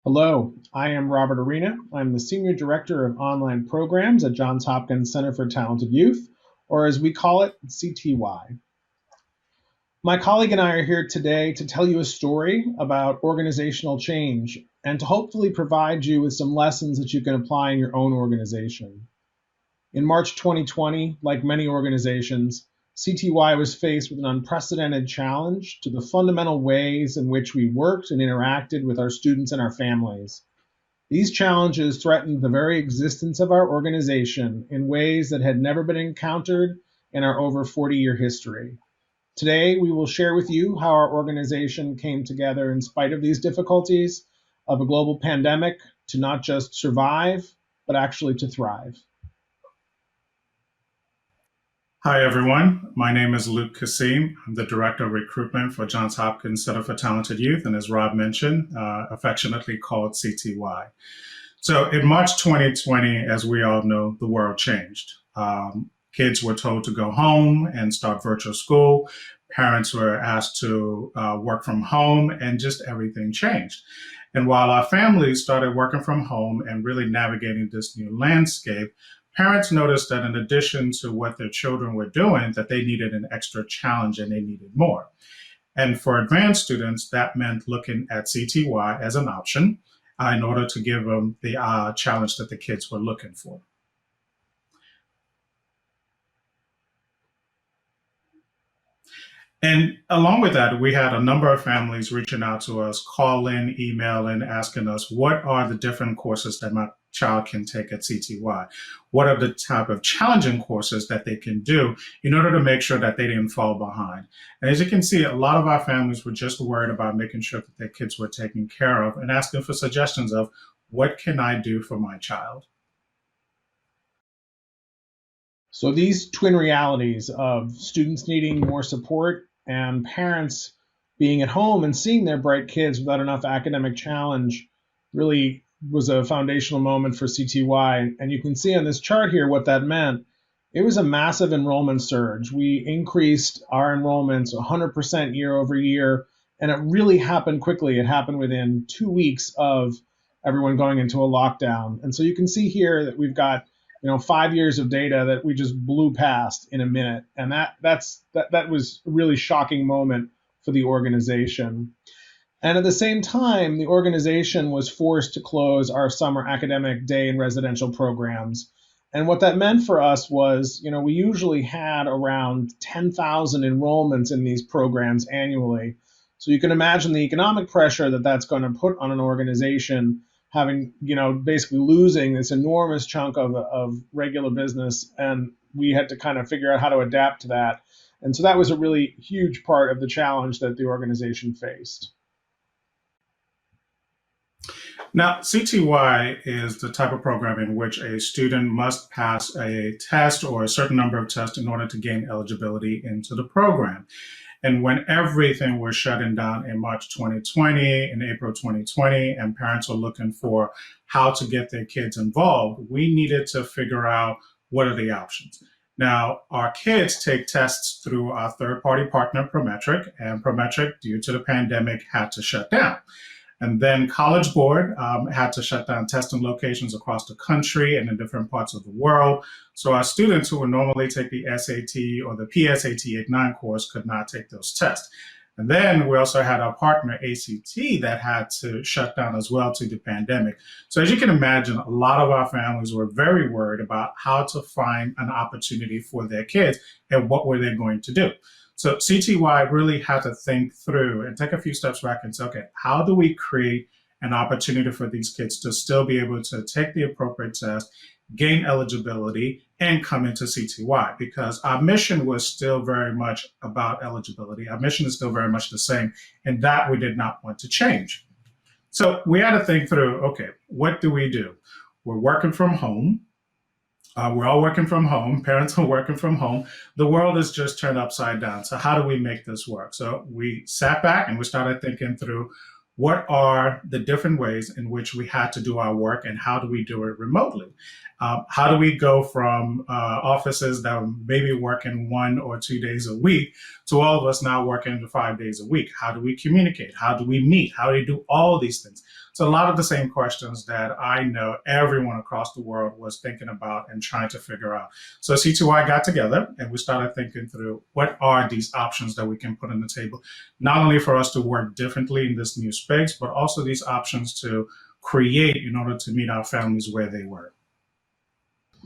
Hello, I am Robert Arena. I'm the Senior Director of Online Programs at Johns Hopkins Center for Talented Youth, or as we call it, CTY. My colleague and I are here today to tell you a story about organizational change and to hopefully provide you with some lessons that you can apply in your own organization. In March 2020, like many organizations, CTY was faced with an unprecedented challenge to the fundamental ways in which we worked and interacted with our students and our families. These challenges threatened the very existence of our organization in ways that had never been encountered in our over 40-year history. Today, we will share with you how our organization came together in spite of these difficulties of a global pandemic to not just survive, but actually to thrive. Hi, everyone. My name is Luke Kasim. I'm the Director of Recruitment for Johns Hopkins Center for Talented Youth, and as Rob mentioned, affectionately called CTY. So in March 2020, as we all know, the world changed. Kids were told to go home and start virtual school. Parents were asked to work from home, and just everything changed. And while our families started working from home and really navigating this new landscape, parents noticed that in addition to what their children were doing, that they needed an extra challenge and they needed more. And for advanced students, that meant looking at CTY as an option in order to give them the challenge that the kids were looking for. And along with that, we had a number of families reaching out to us, calling, emailing, asking us, what are the different courses that my child can take at CTY? What are the type of challenging courses that they can do in order to make sure that they didn't fall behind? And as you can see, a lot of our families were just worried about making sure that their kids were taken care of and asking for suggestions of, what can I do for my child? So these twin realities of students needing more support and parents being at home and seeing their bright kids without enough academic challenge really was a foundational moment for CTY. And you can see on this chart here what that meant. It was a massive enrollment surge. We increased our enrollments 100% year over year, and it really happened quickly. It happened within 2 weeks of everyone going into a lockdown. And so you can see here that we've got 5 years of data that we just blew past in a minute. And that was a really shocking moment for the organization. And at the same time, the organization was forced to close our summer academic day and residential programs. And what that meant for us was, we usually had around 10,000 enrollments in these programs annually. So you can imagine the economic pressure that that's going to put on an organization, having, basically losing this enormous chunk of regular business. And we had to kind of figure out how to adapt to that. And so that was a really huge part of the challenge that the organization faced. Now, CTY is the type of program in which a student must pass a test or a certain number of tests in order to gain eligibility into the program. And when everything was shutting down in March 2020, in April 2020, and parents were looking for how to get their kids involved, we needed to figure out what are the options. Now, our kids take tests through our third-party partner, Prometric, and Prometric, due to the pandemic, had to shut down. And then College Board had to shut down testing locations across the country and in different parts of the world. So our students who would normally take the SAT or the PSAT 8-9 course could not take those tests. And then we also had our partner ACT that had to shut down as well to the pandemic. So as you can imagine, a lot of our families were very worried about how to find an opportunity for their kids and what were they going to do. So CTY really had to think through and take a few steps back and say, okay, how do we create an opportunity for these kids to still be able to take the appropriate test, gain eligibility, and come into CTY? Because our mission was still very much about eligibility. Our mission is still very much the same, and that we did not want to change. So we had to think through, okay, what do we do? We're working from home. We're all working from home. Parents are working from home. The world is just turned upside down. So how do we make this work? So we sat back and we started thinking through what are the different ways in which we had to do our work and how do we do it remotely? How do we go from offices that were maybe working 1 or 2 days a week to all of us now working 5 days a week? How do we communicate? How do we meet? How do we do all these things? So a lot of the same questions that I know everyone across the world was thinking about and trying to figure out. So C2Y got together and we started thinking through what are these options that we can put on the table, not only for us to work differently in this new space, but also these options to create in order to meet our families where they were.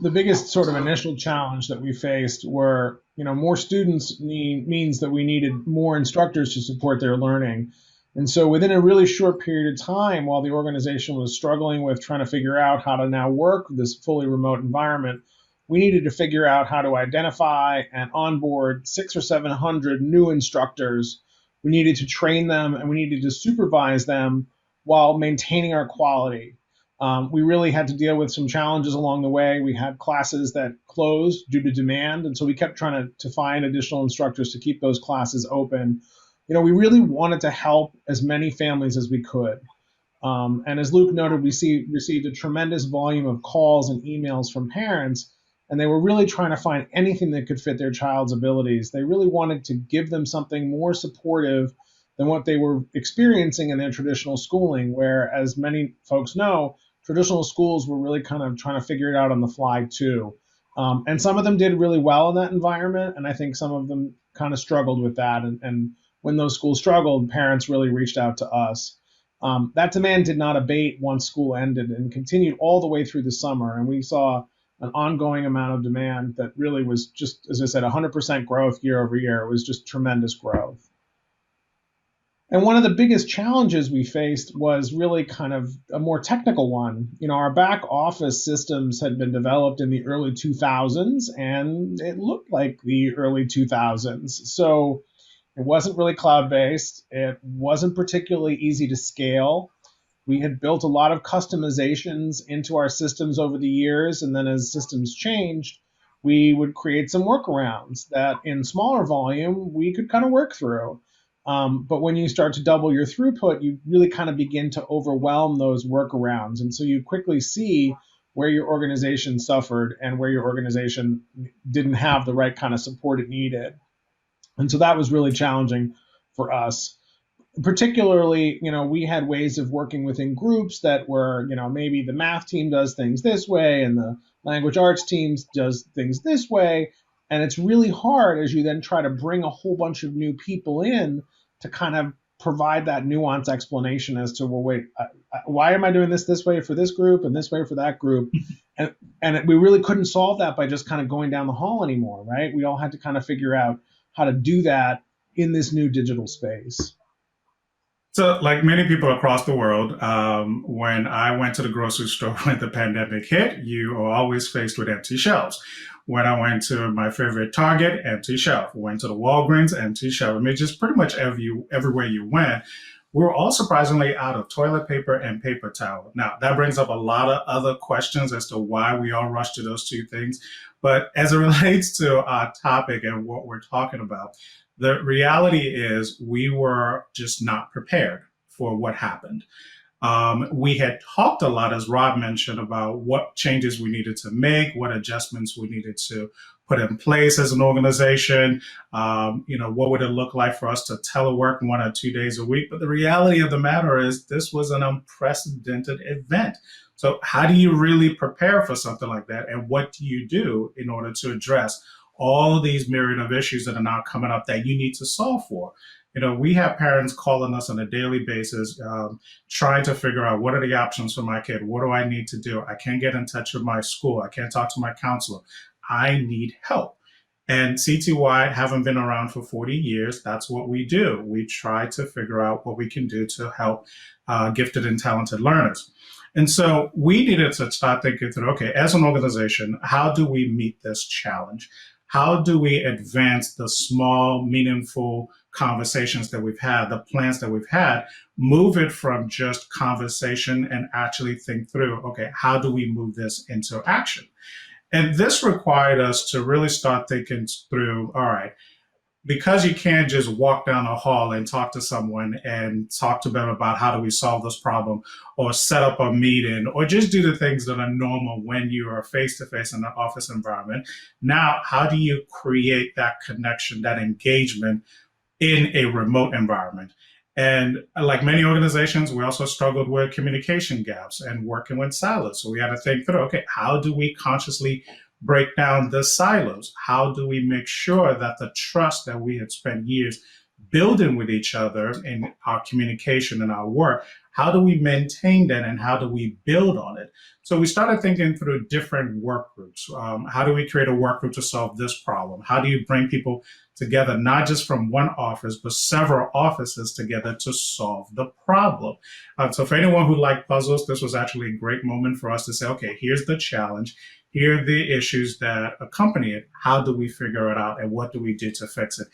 The biggest sort of initial challenge that we faced were, more students means that we needed more instructors to support their learning. And so within a really short period of time, while the organization was struggling with trying to figure out how to now work this fully remote environment, we needed to figure out how to identify and onboard 600 or 700 new instructors. We needed to train them and we needed to supervise them while maintaining our quality. We really had to deal with some challenges along the way. We had classes that closed due to demand, and so we kept trying to find additional instructors to keep those classes open. We really wanted to help as many families as we could. And as Luke noted, we received a tremendous volume of calls and emails from parents, and they were really trying to find anything that could fit their child's abilities. They really wanted to give them something more supportive than what they were experiencing in their traditional schooling, where, as many folks know, traditional schools were really kind of trying to figure it out on the fly too. And some of them did really well in that environment, and I think some of them kind of struggled with that. And when those schools struggled, parents really reached out to us. That demand did not abate once school ended and continued all the way through the summer. And we saw an ongoing amount of demand that really was just, as I said, 100% growth year over year. It was just tremendous growth. And one of the biggest challenges we faced was really kind of a more technical one. Our back office systems had been developed in the early 2000s, and it looked like the early 2000s. So it wasn't really cloud-based. It wasn't particularly easy to scale. We had built a lot of customizations into our systems over the years, and then as systems changed, we would create some workarounds that in smaller volume we could kind of work through. But when you start to double your throughput, you really kind of begin to overwhelm those workarounds. And so you quickly see where your organization suffered and where your organization didn't have the right kind of support it needed. And so that was really challenging for us. Particularly, we had ways of working within groups that were, maybe the math team does things this way and the language arts teams does things this way. And it's really hard as you then try to bring a whole bunch of new people in to kind of provide that nuanced explanation as to, well, wait, why am I doing this way for this group and this way for that group? And we really couldn't solve that by just kind of going down the hall anymore, right? We all had to kind of figure out how to do that in this new digital space. So, like many people across the world, when I went to the grocery store when the pandemic hit, you are always faced with empty shelves. When I went to my favorite Target, empty shelf. Went to the Walgreens, empty shelf. I mean, just pretty much everywhere you went, we were all surprisingly out of toilet paper and paper towel. Now, that brings up a lot of other questions as to why we all rushed to those two things. But as it relates to our topic and what we're talking about, the reality is we were just not prepared for what happened. We had talked a lot, as Rob mentioned, about what changes we needed to make, what adjustments we needed to put in place as an organization. What would it look like for us to telework 1 or 2 days a week? But the reality of the matter is this was an unprecedented event. So how do you really prepare for something like that? And what do you do in order to address all of these myriad of issues that are now coming up that you need to solve for? We have parents calling us on a daily basis, trying to figure out what are the options for my kid? What do I need to do? I can't get in touch with my school. I can't talk to my counselor. I need help. And C2Y haven't been around for 40 years. That's what we do. We try to figure out what we can do to help gifted and talented learners. And so we needed to start thinking through, okay, as an organization, how do we meet this challenge? How do we advance the small, meaningful conversations that we've had, the plans that we've had, move it from just conversation and actually think through, okay, how do we move this into action? And this required us to really start thinking through, all right, because you can't just walk down a hall and talk to someone and talk to them about how do we solve this problem or set up a meeting or just do the things that are normal when you are face to face in an office environment. Now, how do you create that connection, that engagement in a remote environment? And like many organizations, we also struggled with communication gaps and working with silos. So we had to think through, okay, how do we consciously break down the silos? How do we make sure that the trust that we had spent years building with each other in our communication and our work, how do we maintain that and how do we build on it? So we started thinking through different work groups. How do we create a work group to solve this problem? How do you bring people together, not just from one office, but several offices together to solve the problem? So for anyone who liked puzzles, this was actually a great moment for us to say, okay, here's the challenge. Here are the issues that accompany it. How do we figure it out and what do we do to fix it?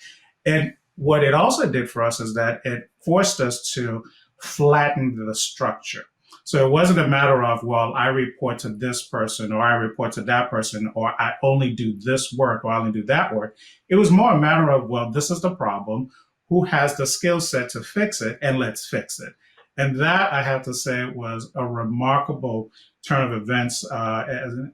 And what it also did for us is that it forced us to flatten the structure. So it wasn't a matter of, well, I report to this person or I report to that person or I only do this work or I only do that work. It was more a matter of, well, this is the problem. Who has the skill set to fix it? And let's fix it. And that, I have to say, was a remarkable turn of events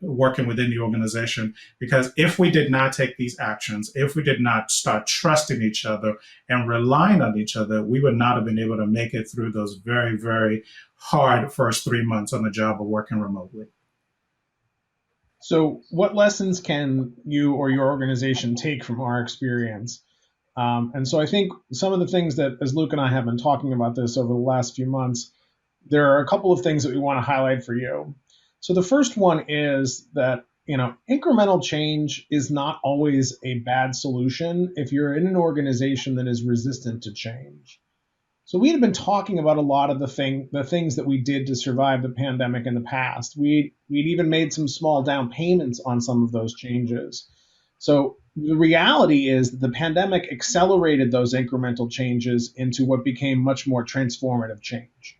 working within the organization, because if we did not take these actions, if we did not start trusting each other and relying on each other, we would not have been able to make it through those very, very hard first 3 months on the job of working remotely. So what lessons can you or your organization take from our experience? And so I think some of the things that, as Luke and I have been talking about this over the last few months, there are a couple of things that we want to highlight for you. So the first one is that, incremental change is not always a bad solution if you're in an organization that is resistant to change. So we had been talking about a lot of the things that we did to survive the pandemic in the past. We'd even made some small down payments on some of those changes. So the reality is that the pandemic accelerated those incremental changes into what became much more transformative change.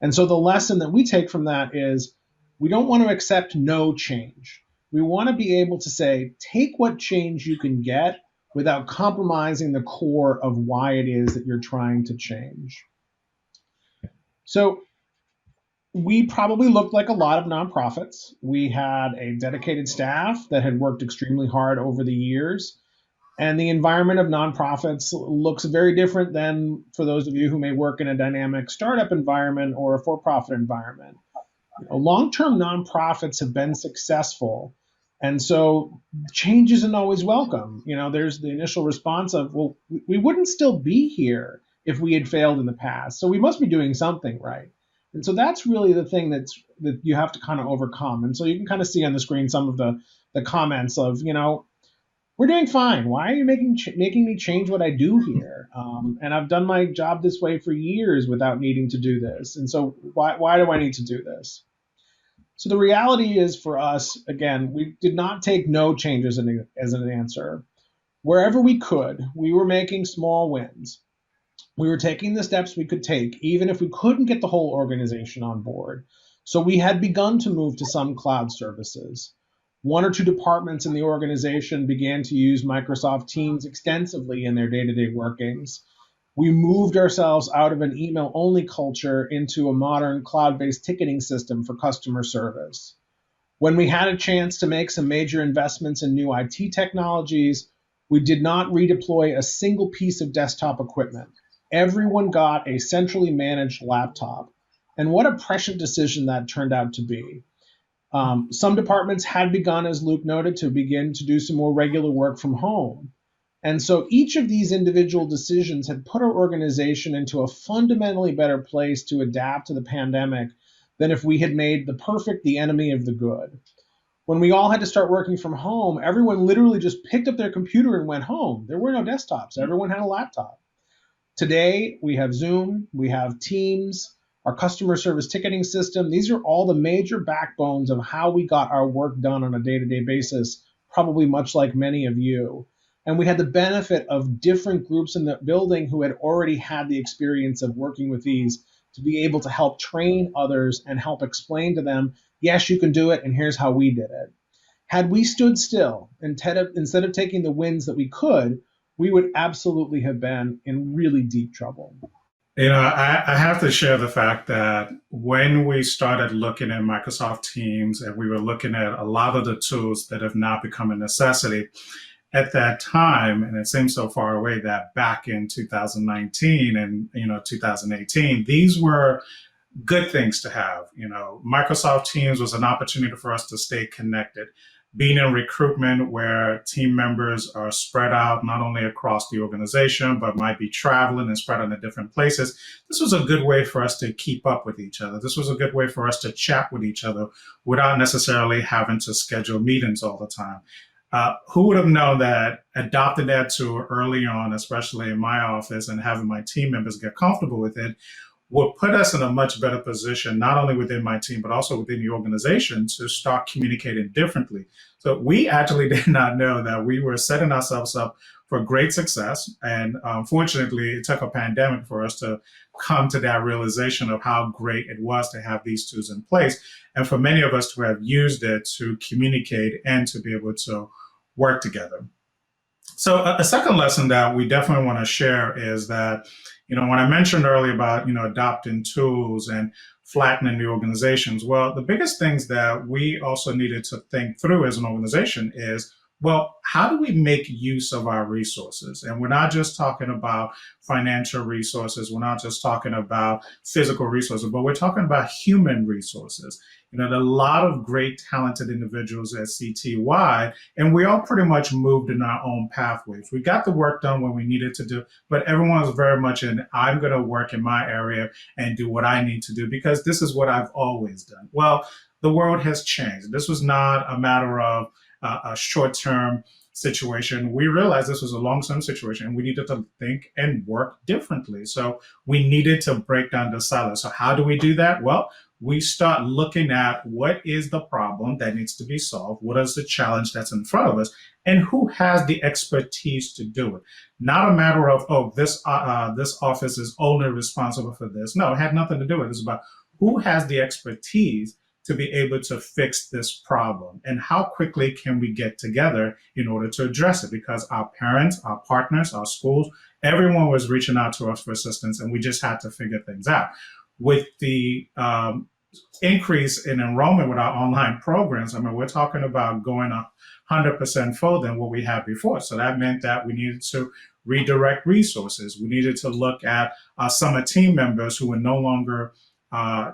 And so the lesson that we take from that is we don't want to accept no change. We want to be able to say, take what change you can get without compromising the core of why it is that you're trying to change. So we probably looked like a lot of nonprofits. We had a dedicated staff that had worked extremely hard over the years. And the environment of nonprofits looks very different than for those of you who may work in a dynamic startup environment or a for-profit environment. Long-term nonprofits have been successful. And so change isn't always welcome. There's the initial response of, well, we wouldn't still be here if we had failed in the past. So we must be doing something right. And so that's really the thing that you have to kind of overcome. And so you can kind of see on the screen some of the comments of, we're doing fine. Why are you making me change what I do here? And I've done my job this way for years without needing to do this. And so why do I need to do this? So the reality is for us, again, we did not take no changes as an answer. Wherever we could, we were making small wins. We were taking the steps we could take, even if we couldn't get the whole organization on board. So we had begun to move to some cloud services. 1 or 2 departments in the organization began to use Microsoft Teams extensively in their day-to-day workings. We moved ourselves out of an email-only culture into a modern cloud-based ticketing system for customer service. When we had a chance to make some major investments in new IT technologies, we did not redeploy a single piece of desktop equipment. Everyone got a centrally managed laptop. And what a prescient decision that turned out to be. Some departments had begun, as Luke noted, to begin to do some more regular work from home. And so each of these individual decisions had put our organization into a fundamentally better place to adapt to the pandemic than if we had made the perfect the enemy of the good. When we all had to start working from home, everyone literally just picked up their computer and went home. There were no desktops. Everyone had a laptop. Today, we have Zoom, we have Teams, our customer service ticketing system. These are all the major backbones of how we got our work done on a day-to-day basis, probably much like many of you. And we had the benefit of different groups in the building who had already had the experience of working with these to be able to help train others and help explain to them, yes, you can do it, and here's how we did it. Had we stood still, instead of taking the wins that we could, we would absolutely have been in really deep trouble. I have to share the fact that when we started looking at Microsoft Teams and we were looking at a lot of the tools that have now become a necessity, at that time, and it seems so far away that back in 2019 and 2018, these were good things to have. Microsoft Teams was an opportunity for us to stay connected. Being in recruitment where team members are spread out not only across the organization, but might be traveling and spread out in different places, this was a good way for us to keep up with each other. This was a good way for us to chat with each other without necessarily having to schedule meetings all the time. Who would have known that adopting that tool early on, especially in my office, and having my team members get comfortable with it, would put us in a much better position, not only within my team, but also within the organization to start communicating differently. So we actually did not know that we were setting ourselves up for great success. And unfortunately, it took a pandemic for us to come to that realization of how great it was to have these tools in place. And for many of us to have used it to communicate and to be able to work together. So a second lesson that we definitely want to share is that, when I mentioned earlier about, adopting tools and flattening the organizations, well, the biggest things that we also needed to think through as an organization is, well, how do we make use of our resources? And we're not just talking about financial resources. We're not just talking about physical resources, but we're talking about human resources. There are a lot of great, talented individuals at CTY, and we all pretty much moved in our own pathways. We got the work done when we needed to do, but everyone was very much in, I'm going to work in my area and do what I need to do because this is what I've always done. Well, the world has changed. This was not a matter of a short-term situation. We realized this was a long-term situation and we needed to think and work differently. So we needed to break down the silos. So how do we do that? Well, we start looking at what is the problem that needs to be solved, what is the challenge that's in front of us, and who has the expertise to do it. Not a matter of, this office is only responsible for this. No, it had nothing to do with it. It's about who has the expertise to be able to fix this problem and how quickly can we get together in order to address it, because our parents, our partners, our schools, everyone was reaching out to us for assistance and we just had to figure things out. With the increase in enrollment with our online programs, we're talking about going 100% full than what we had before. So that meant that we needed to redirect resources. We needed to look at our summer team members who were no longer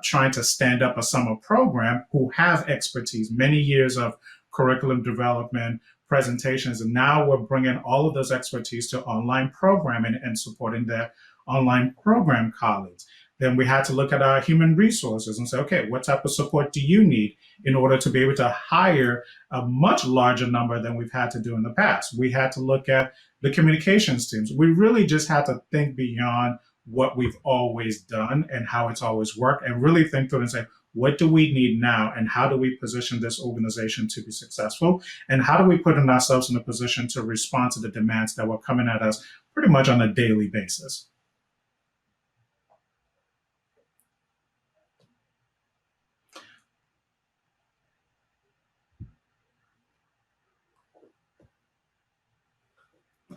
trying to stand up a summer program, who have expertise, many years of curriculum development, presentations, and now we're bringing all of those expertise to online programming and supporting their online program colleagues. Then we had to look at our human resources and say, okay, what type of support do you need in order to be able to hire a much larger number than we've had to do in the past? We had to look at the communications teams. We really just had to think beyond what we've always done and how it's always worked, and really think through and say, what do we need now and how do we position this organization to be successful? And how do we put ourselves in a position to respond to the demands that were coming at us pretty much on a daily basis?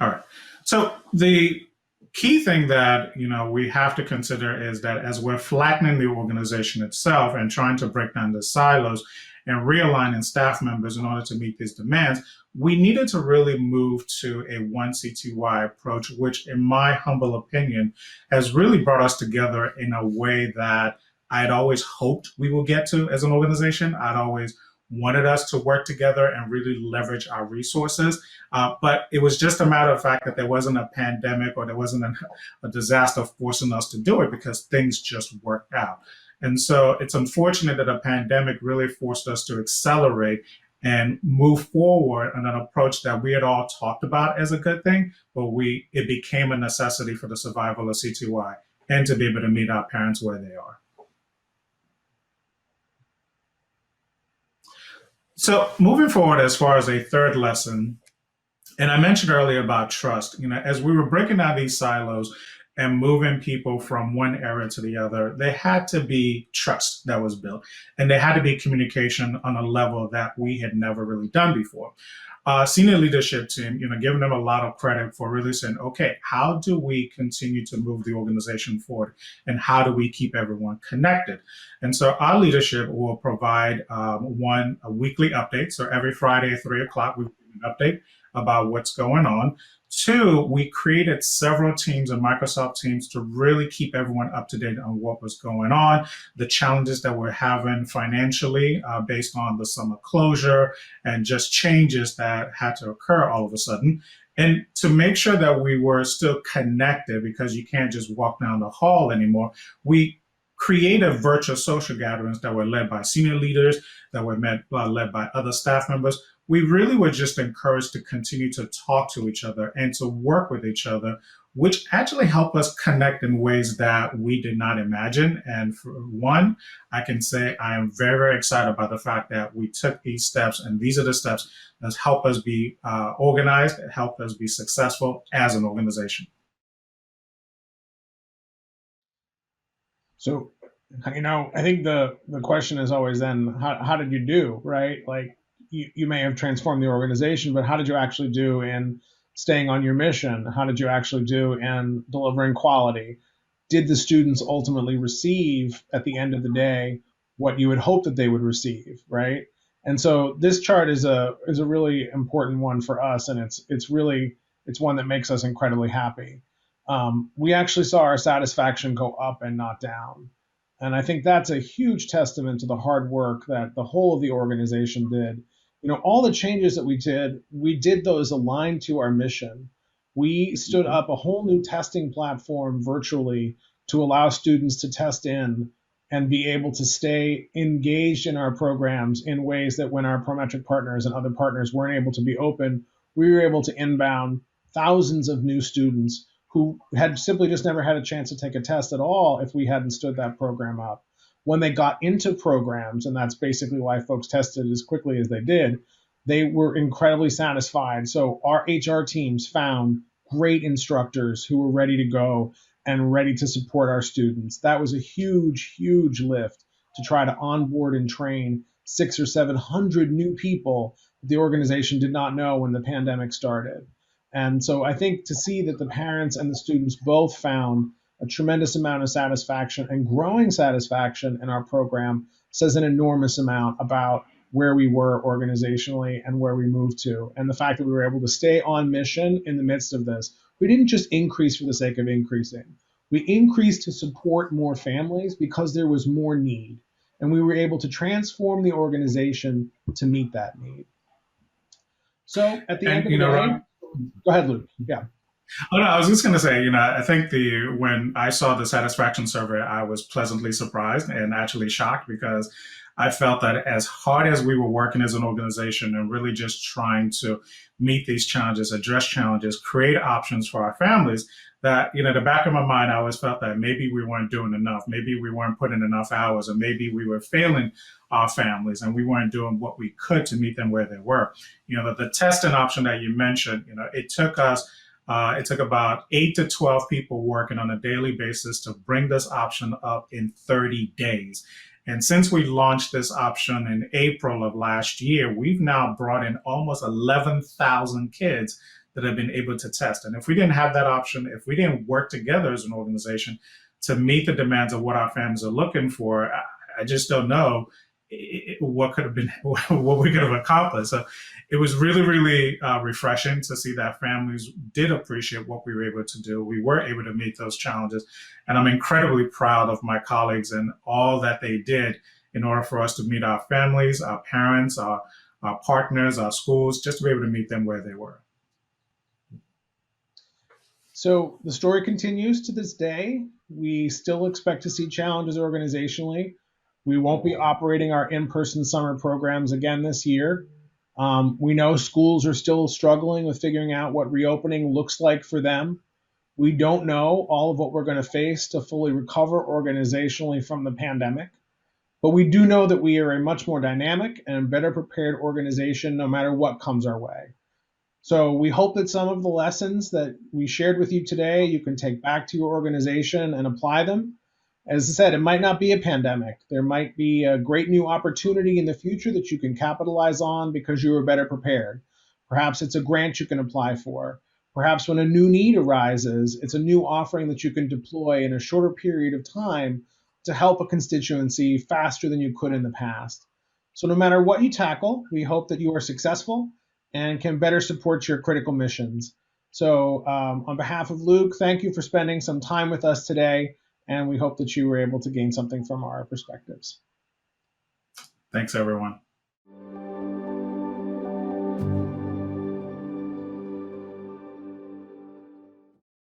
All right. So the key thing that we have to consider is that as we're flattening the organization itself and trying to break down the silos and realigning staff members in order to meet these demands, we needed to really move to a OneCty approach, which in my humble opinion has really brought us together in a way that I'd always hoped we will get to as an organization. I'd always wanted us to work together and really leverage our resources. But it was just a matter of fact that there wasn't a pandemic or there wasn't a disaster forcing us to do it, because things just worked out. And so it's unfortunate that a pandemic really forced us to accelerate and move forward on an approach that we had all talked about as a good thing, but it became a necessity for the survival of CTY and to be able to meet our parents where they are. So moving forward, as far as a third lesson, and I mentioned earlier about trust, as we were breaking down these silos and moving people from one area to the other, there had to be trust that was built, and there had to be communication on a level that we had never really done before. senior leadership team, giving them a lot of credit for really saying, okay, how do we continue to move the organization forward, and how do we keep everyone connected? And so our leadership will provide a weekly update. So every Friday at 3 o'clock, we give an update about what's going on. Two, we created several teams and Microsoft teams to really keep everyone up to date on what was going on, the challenges that we're having financially based on the summer closure and just changes that had to occur all of a sudden. And to make sure that we were still connected, because you can't just walk down the hall anymore, we created virtual social gatherings that were led by senior leaders, that were led by other staff members. We really were just encouraged to continue to talk to each other and to work with each other, which actually helped us connect in ways that we did not imagine. And for one, I can say I am very, very excited about the fact that we took these steps, and these are the steps that help us be organized, and help us be successful as an organization. So, I think the question is always then, how did you do, right? Like, you may have transformed the organization, but how did you actually do in staying on your mission? How did you actually do in delivering quality? Did the students ultimately receive at the end of the day what you would hope that they would receive, right? And so this chart is a really important one for us, and it's one that makes us incredibly happy. We actually saw our satisfaction go up and not down. And I think that's a huge testament to the hard work that the whole of the organization did. All the changes that we did those aligned to our mission. We stood up a whole new testing platform virtually to allow students to test in and be able to stay engaged in our programs in ways that when our Prometric partners and other partners weren't able to be open, we were able to inbound thousands of new students who had simply just never had a chance to take a test at all if we hadn't stood that program up. When they got into programs, and that's basically why folks tested as quickly as they did, they were incredibly satisfied. So our HR teams found great instructors who were ready to go and ready to support our students. That was a huge, huge lift to try to onboard and train 600 or 700 new people that the organization did not know when the pandemic started. And so I think to see that the parents and the students both found a tremendous amount of satisfaction and growing satisfaction in our program says an enormous amount about where we were organizationally and where we moved to. And the fact that we were able to stay on mission in the midst of this. We didn't just increase for the sake of increasing. We increased to support more families because there was more need. And we were able to transform the organization to meet that need. So at the end of the day, go ahead, Luke. Yeah. Oh, no, I was just going to say, I think when I saw the satisfaction survey, I was pleasantly surprised and actually shocked, because I felt that as hard as we were working as an organization and really just trying to meet these challenges, address challenges, create options for our families, that, the back of my mind, I always felt that maybe we weren't doing enough. Maybe we weren't putting enough hours, and maybe we were failing our families and we weren't doing what we could to meet them where they were. The testing option that you mentioned, it took us it took about 8 to 12 people working on a daily basis to bring this option up in 30 days. And since we launched this option in April of last year, we've now brought in almost 11,000 kids that have been able to test. And if we didn't have that option, if we didn't work together as an organization to meet the demands of what our families are looking for, I just don't know what could have been, what we could have accomplished. So it was really, really refreshing to see that families did appreciate what we were able to do. We were able to meet those challenges. And I'm incredibly proud of my colleagues and all that they did in order for us to meet our families, our parents, our partners, our schools, just to be able to meet them where they were. So the story continues to this day. We still expect to see challenges organizationally. We won't be operating our in-person summer programs again this year. We know schools are still struggling with figuring out what reopening looks like for them. We don't know all of what we're going to face to fully recover organizationally from the pandemic, but we do know that we are a much more dynamic and better prepared organization no matter what comes our way. So we hope that some of the lessons that we shared with you today, you can take back to your organization and apply them. As I said, it might not be a pandemic. There might be a great new opportunity in the future that you can capitalize on because you were better prepared. Perhaps it's a grant you can apply for. Perhaps when a new need arises, it's a new offering that you can deploy in a shorter period of time to help a constituency faster than you could in the past. So no matter what you tackle, we hope that you are successful and can better support your critical missions. So on behalf of Luke, thank you for spending some time with us today, and we hope that you were able to gain something from our perspectives. Thanks, everyone.